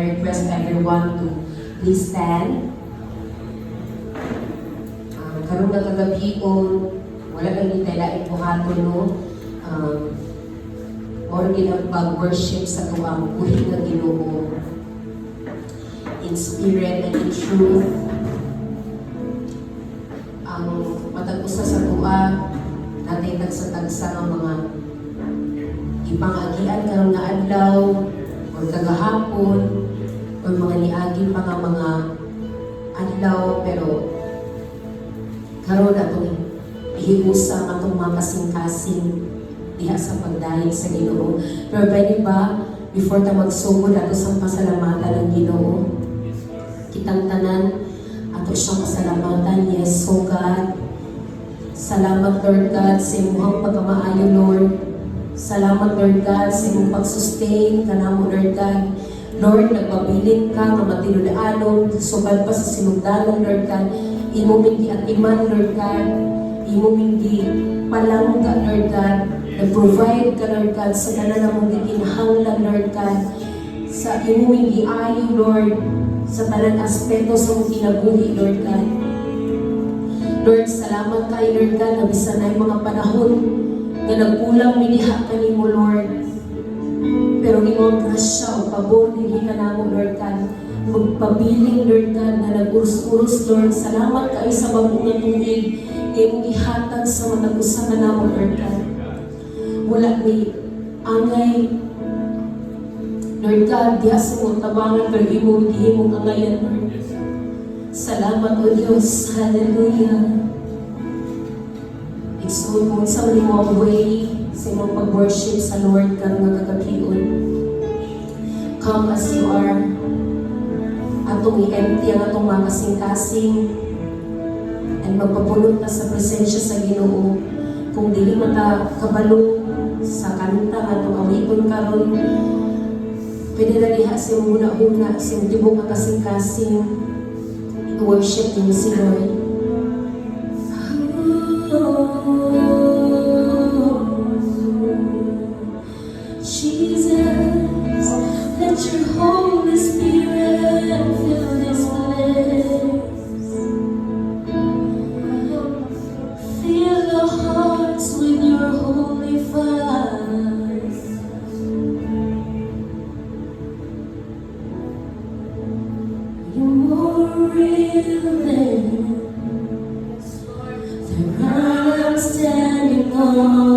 I request everyone to please stand. Karon na kagabi wala kang nitala ipuhaton no. Or ginag-worship sa tuwang buhi nga Ginoo in spirit and in truth. Ang matag-usa sa tuwa natay tagsa-tagsa ng mga ipangagian karon nga adlaw o kagahapon o mga niagin pa nga mga adlaw, pero karon atong ihiusa atong mga kasing-kasing diha sa pagdayeg sa Ginoo. Pero pwede ba before ta magsugod ato sa pasalamatan ng Ginoo, kitang tanan ato siyang pasalamatan. Yes, so God, salamat Lord God sa imong pagkamaayo Lord. Salamat Lord God sa imong pag-sustain kanamo Lord God. Lord, nagpabilin ka nga matinudaanon sugad pa sa sinugdanon Lord God. Imo mingi atiman Lord God. Imo mingi palangga Lord God. Nag-provide ka Lord God sa tanan namong gikinahanglan Lord God. Sa imo mingi ayo Lord sa tanan aspeto sa imong kinabuhi Lord God. Lord, salamat kay Lord God na bisan na mga panahon nga nagkulang miniha kanimo Lord. Pero imong grasya o pabor dinhi kanamo Lord God. Magpabiling Lord God na nag-urus-urus Lord. Salamat kay sa bagong nga tubig imong gihatag sa matag-usa kanamo Lord God. Wala ni angay Lord God diha sa imong tabangan pero imong gihimong angayan Lord. Salamat o Diyos. Hallelujah. Igsoon mo sa imong way sa imong pag-worship sa Lord karong nga kagabion. Come as you are. Atong i-empty ang atong mga kasing-kasing and magpapulot na sa presensya sa Ginoo. Kung dili mata kabalo sa kanta nga itong awiton karon, pwede na diha sa imong huna-huna sa imong tibok nga kasing-kasing i-worship niyo si Lord. Jesus, let your Holy Spirit fill this place. Fill our hearts with your holy fire. You're more real than the ground I'm standing on.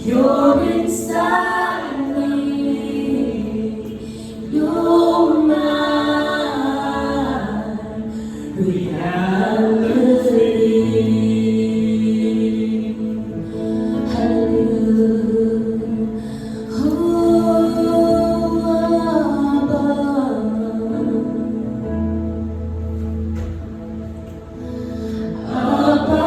You're inside me. You're my reality. Hallelujah. Oh, Abba.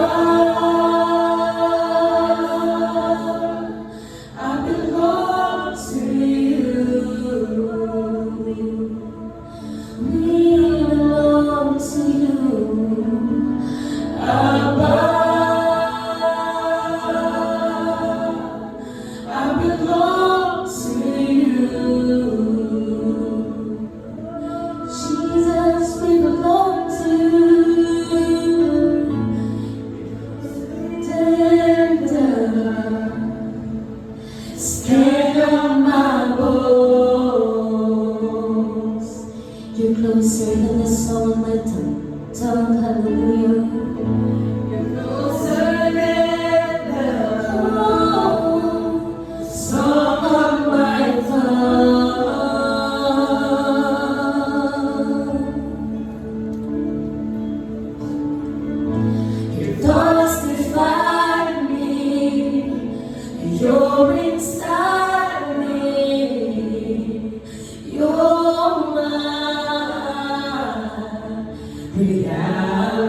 You're closer than the song of my tongue, hallelujah. You're closer than the song of my tongue. Your thoughts define me. You're inside me. You're my reality.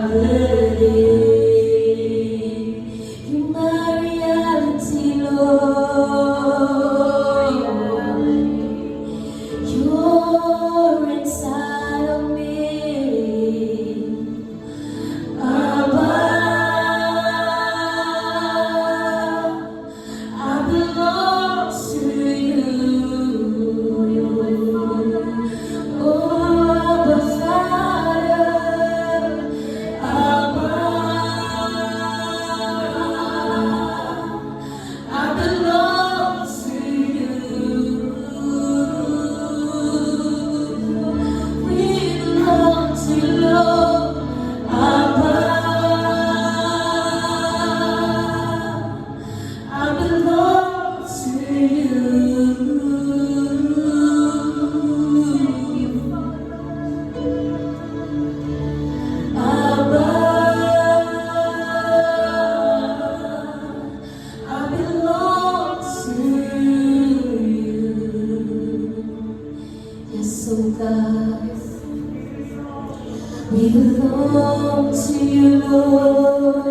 come to you, Lord.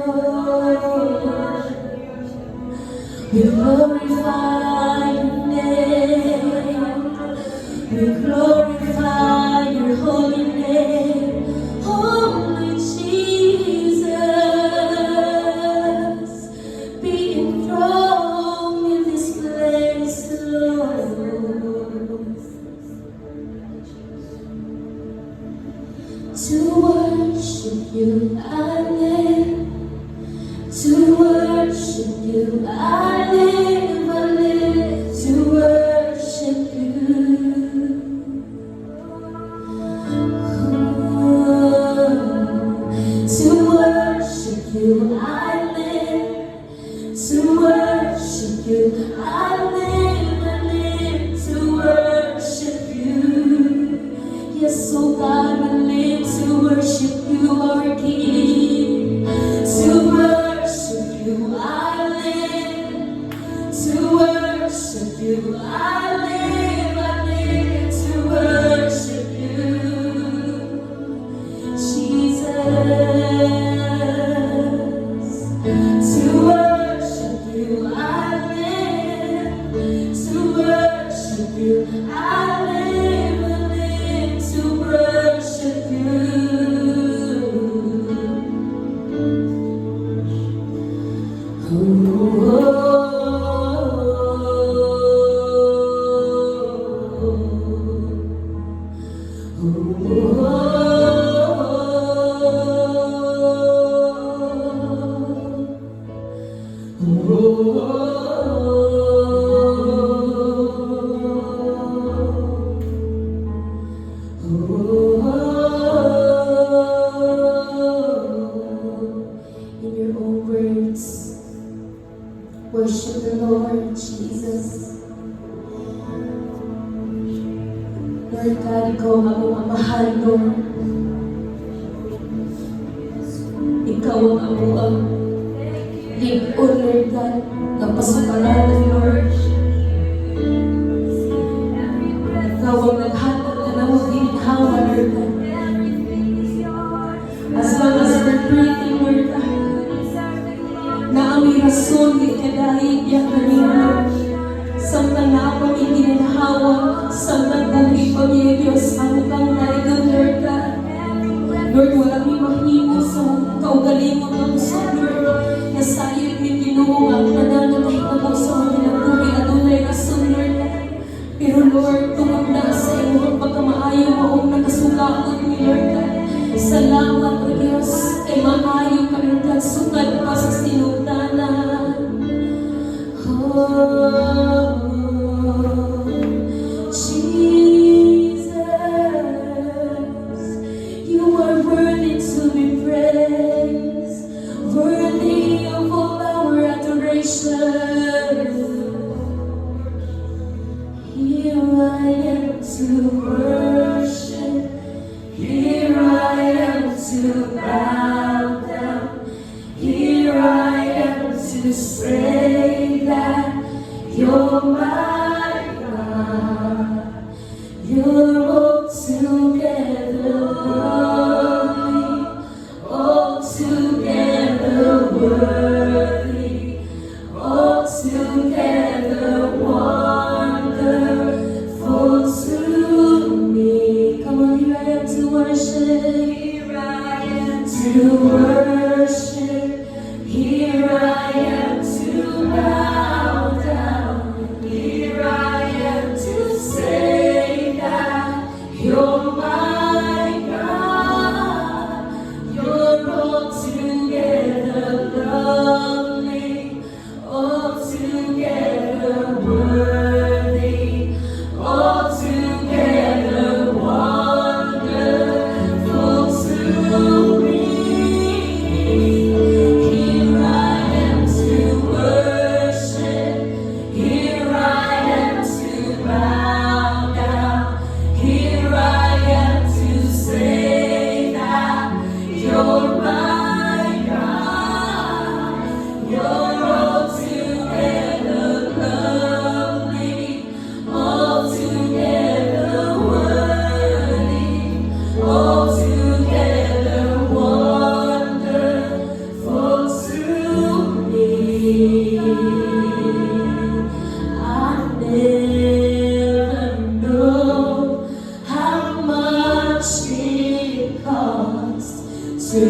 We glorify your name. We glorify your holy name. Holy Jesus, be enthroned in this place, Lord. To worship you I live, to worship you I live, to worship you. To worship you I live, to worship you I live, to worship you. Yes, oh God, I live to worship you, our King. To worship you I live, to worship you I live, to worship you, Jesus. To worship you I live, to worship you I live, to worship you. In your own words, worship the Lord Jesus. Lord God, ikaw ang among amahal, Lord. Ikaw ang among ligon, Lord God, na pasukalanan, Lord. Ikaw ang naghatag na namang ginhawa, Lord God. As long as we're breathing, Lord God, na aming rason, di kadahig yan kanina. Samtang na ako iginhawa, samtang buhay pamilya Diyos, ang kang naigan, Lord God. Lord, walang imahimo sa kaugalingon ng sa Lord. Nasayod ni Ginoo ang nananatahit mo sa mga buhay adunay rason, Lord God. Pero Lord, tungod na sa iyong pagkamaayo mo ang nakasugakot ni Lord God. Salamat, O Diyos, kay maayo kami kagsugad pa sa sinugdanan. Oh, Jesus, you are worthy to be praised, worthy of all our adoration. Here I am to worship, here I am to bow down, here I am to say that you're my God. You're altogether lovely, altogether worthy, altogether wonderful to me. Come on, here I am to worship. Here I am to worship. Here I am to bow down. Here I am to say that you're my God. You're altogether lovely, altogether worthy, altogether wonderful to me. Here I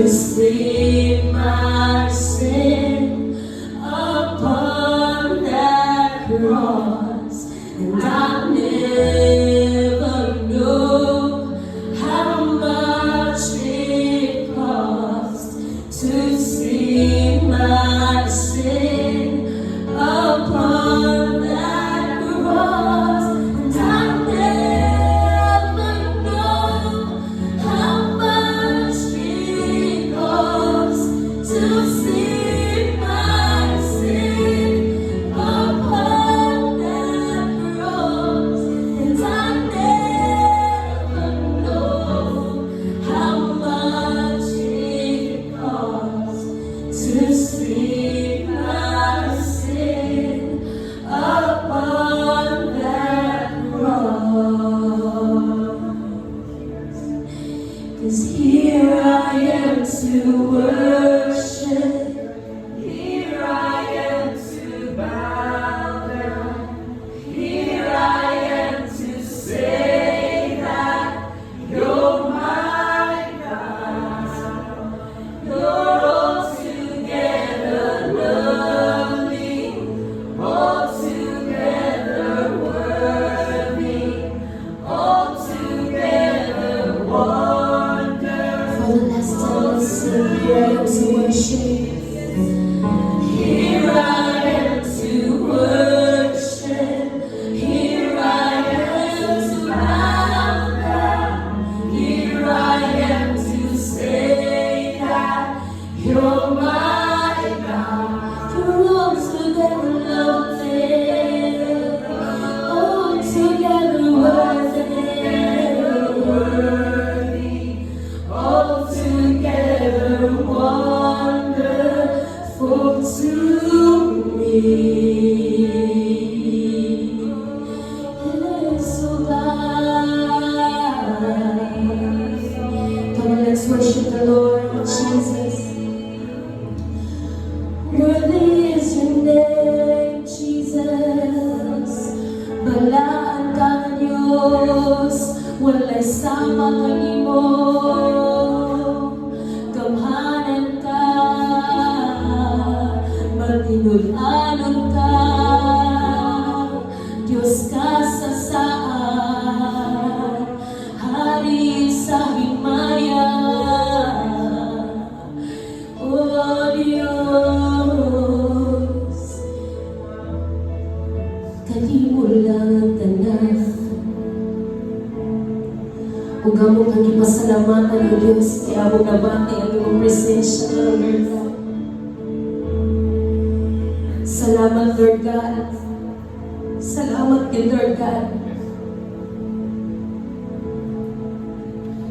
sleep my sin upon that cross, and I never know how much it cost to sleep my sin upon that cross, and I never know how much it costs to see my sin upon that cross, and I never know how much it costs to see my sin upon that cross. 'Cause here I am to worship, here I am to bow down, here I am to say that you're my God. You're altogether lovely, altogether worthy, altogether wonderful. For the last time, let's sing, here I am to worship. Here I am to worship. Here I am to bow down. Here I am to say that you're my God. You're altogether lovely, altogether worthy, altogether wonderful to me. Yes, oh God. Come on, let's worship the Lord Jesus. Worthy is your name, Jesus. Balaan ka Diyos, walay sama kanimo. Gamhanan ka, matinul-anon ka. Diyos ka sa saan, hari sa himaya. Oh Diyos, kanimo lang ang tanan. Ug among ang ipasalamatan o Diyos, kaya among nabati ang iyong presensya, Lord God. Salamat, Lord God. Salamat kay Lord God.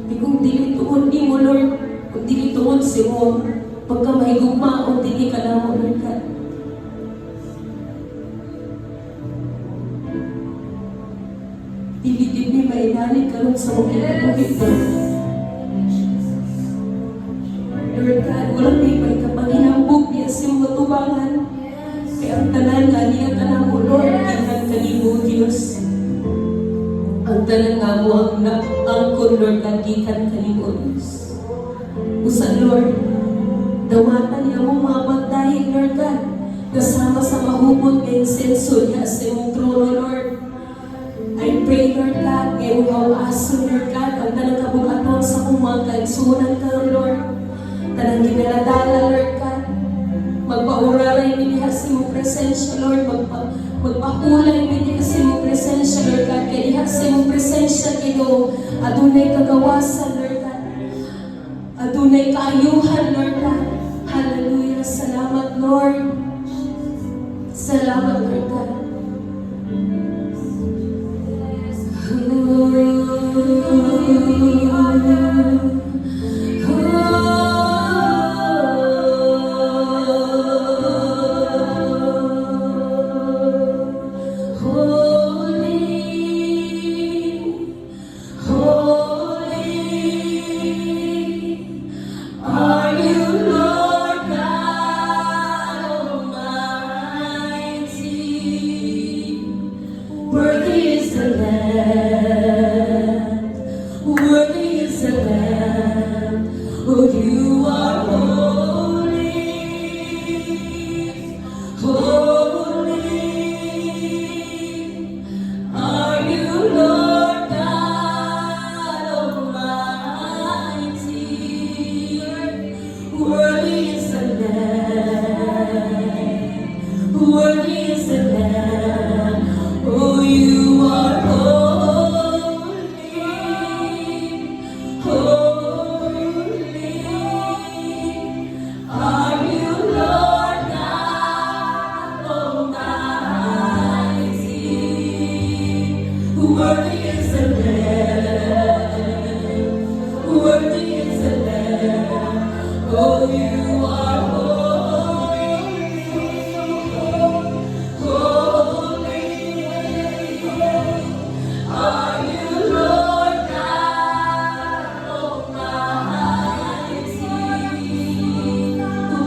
Di kung dili tuon ni mo, Lord, kung dili tuon si mo, pagka mahigugma, kung dili ka na mo, Lord God. Dili ni mainanit ka rin sa mga pagkakit, Lord God, walang may kapanginambog niya sa mga tubangan. Kaya ang tanan nga niya ka na mo, Lord, kinan kanimo, Diyos. Ang tanan nga mo ang angkon, Lord, gikan kanimo, Diyos. Usa, Lord, dawatan niya mo mga pagdahig, Lord God, kasama sa mahubot ng senso niya sa iyong trono, Lord. I pray, Lord God, ngayon ang aso, Lord God, ang tanang kabukaton sa kumang kaigsunan ka, Lord. Tanang ginaladala, Lord God. Magpauraray biniha sa iyong presensya, Lord. Magpakulay biniha sa iyong presensya, Lord God. Kaya diha sa iyong presensya, Ginoo, adunay kagawasan, Lord God. Adunay kaayuhan, Lord God. Hallelujah. Salamat, Lord. Salamat, Lord God. Worthy is the Lamb. Oh, you are Worthy is the Lamb. Worthy is the Lamb. Oh, you are holy. Holy. Are you Lord God Almighty? Worthy is the Lamb. Worthy is the Lamb. Oh, you are holy. Holy. Are you Lord God Almighty?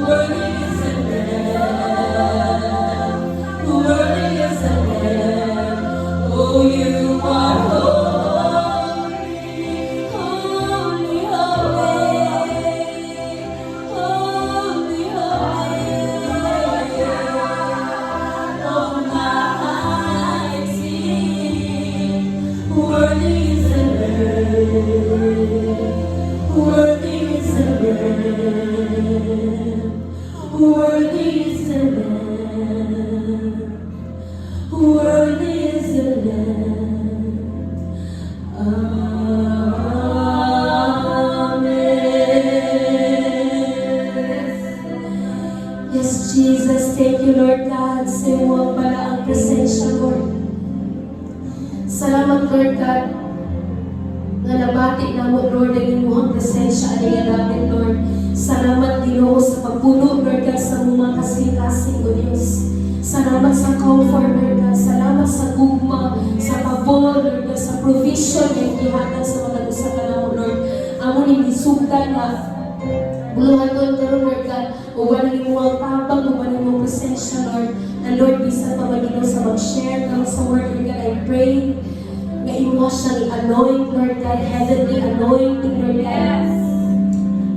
Worthy is the Lamb. Worthy is the Lamb. Oh, you are holy. Holy, holy. Holy, holy. Almighty. Worthy is the Lamb. Worthy is the Lamb. Worthy is the Lamb. Worthy is the Lamb. Amen. Yes, Jesus, thank you, Lord God. Sa iyong pala ang presensya, Lord. Salamat, Lord God, nga nabati na mo, Lord, ang inyong presensya alaya namin, Lord. Salamat, Ginoo, sa pagpuno, Lord God, sa mga kasing-kasing, O Diyos. Salamat sa comfort, Lord God. Salamat sa gugma, sa pabor, Lord God, sa provision na ikihatag sa mga gusto ka na mo, Lord. Amo ni isugdan na bulungan doon karon, Lord God, uwan ng iyong tabang, uwan ng iyong presensya, Lord. And Lord, bisan pa magino sa mag-share kami sa word, Lord God, I pray na imo siya i-anoint, Lord God, heavenly anointing, Lord God.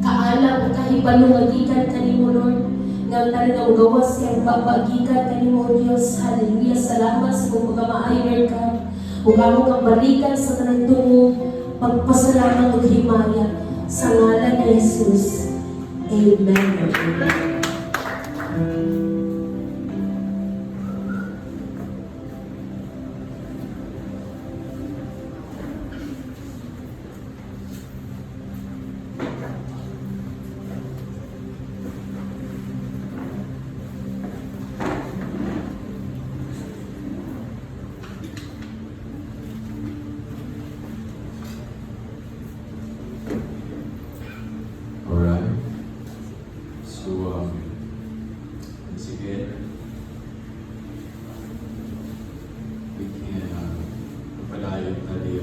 Kaalam, kahibalo nga gikan kanimo, Lord. Nga talagang gawa siyang babagikan kanimo, Diyos. Hallelujah. Salamat sa mong pagkamaayo, Lord God. Ug amo kang balikan sa tanang tungo, pagpasalamat ug himaya sa ngalan ni Jesus. Amen. Amen. Alright. So, once again, we can padayon tayo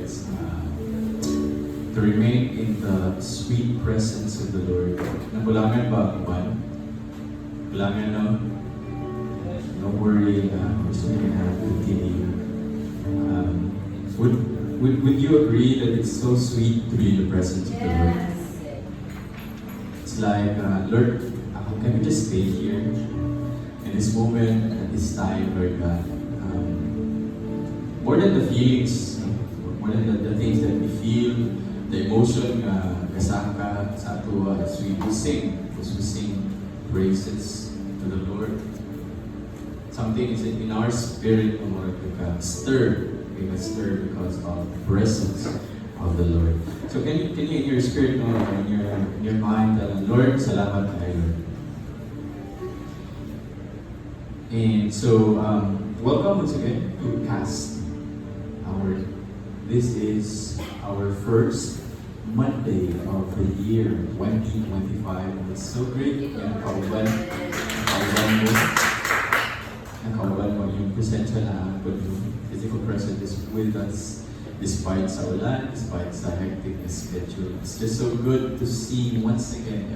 to remain in the sweet presence of the Lord. Nabulangan ba ang ban? Bulangan, no? Don't worry, we're still gonna have to continue. Would you agree that it's so sweet to be in the presence of the Lord? It's like, Lord, can we just stay here in this moment, at this time, Lord God? More than the feelings, more than the things that we feel, the emotion, kasaka sa ato as we sing praises to the Lord. Something is in our spirit, stirred. We can stir because of the presence of the Lord. So can you in your spirit, in your mind, Lord, salamat kayo, Lord. And so, welcome once again to CAST. This is our first Monday of the year 2025. It's so great. Yan, kawalan mo yung presensya na yung physical presence is with us despite sa ulan, despite sa hectic schedule. It's just so good to see once again